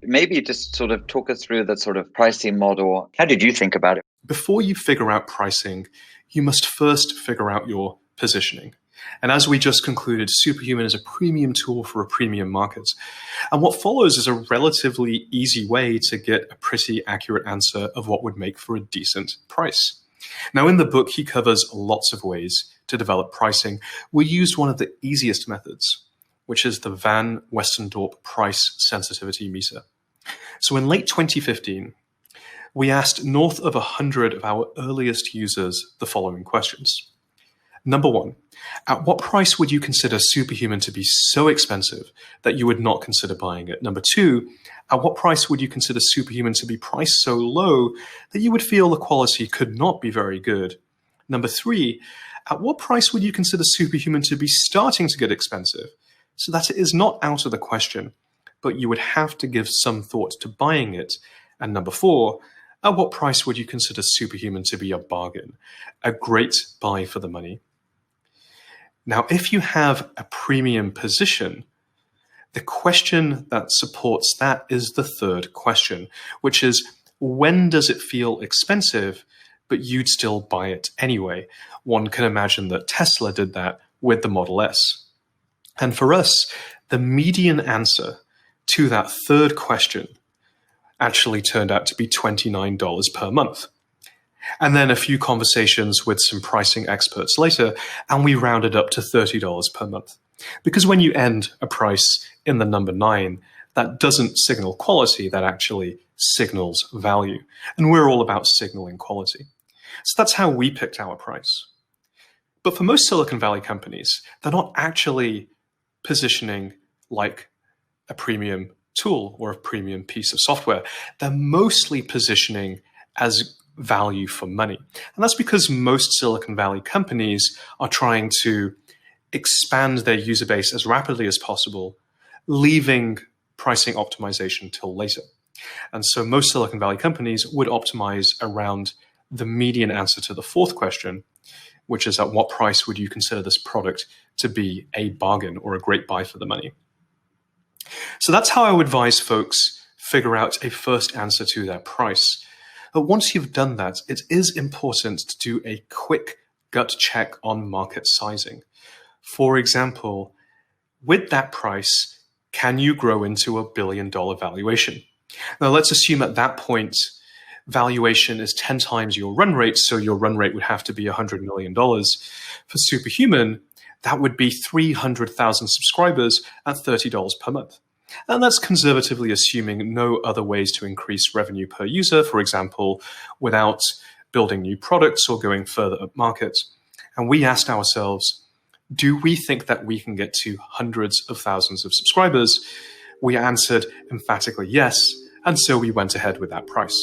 Maybe just sort of talk us through that sort of pricing model. How did you think about it? Before you figure out pricing, you must first figure out your positioning. And as we just concluded, Superhuman is a premium tool for a premium market. And what follows is a relatively easy way to get a pretty accurate answer of what would make for a decent price. Now, in the book, he covers lots of ways to develop pricing. We used one of the easiest methods, which is the Van Westendorp price sensitivity meter. So in late 2015, we asked north of 100 of our earliest users the following questions. Number one, at what price would you consider Superhuman to be so expensive that you would not consider buying it? Number two, at what price would you consider Superhuman to be priced so low that you would feel the quality could not be very good? Number three, at what price would you consider Superhuman to be starting to get expensive so that it is not out of the question, but you would have to give some thought to buying it? And number four, at what price would you consider Superhuman to be a bargain, a great buy for the money? Now, if you have a premium position, the question that supports that is the third question, which is, when does it feel expensive, but you'd still buy it anyway? One can imagine that Tesla did that with the Model S. And for us, the median answer to that third question actually turned out to be $29 per month. And then a few conversations with some pricing experts later, and we rounded up to $30 per month. Because when you end a price in the number 9, that doesn't signal quality, that actually signals value. And we're all about signaling quality. So that's how we picked our price. But for most Silicon Valley companies, they're not actually positioning like a premium tool or a premium piece of software. They're mostly positioning as value for money. And that's because most Silicon Valley companies are trying to expand their user base as rapidly as possible, leaving pricing optimization till later. And so most Silicon Valley companies would optimize around the median answer to the fourth question, which is at what price would you consider this product to be a bargain or a great buy for the money? So that's how I would advise folks figure out a first answer to their price. But once you've done that, it is important to do a quick gut check on market sizing. For example, with that price, can you grow into $1 billion valuation? Now, let's assume at that point, valuation is 10 times your run rate, so your run rate would have to be $100 million. For Superhuman, that would be 300,000 subscribers at $30 per month. And that's conservatively assuming no other ways to increase revenue per user, for example, without building new products or going further up market. And we asked ourselves, do we think that we can get to hundreds of thousands of subscribers? We answered emphatically yes, and so we went ahead with that price.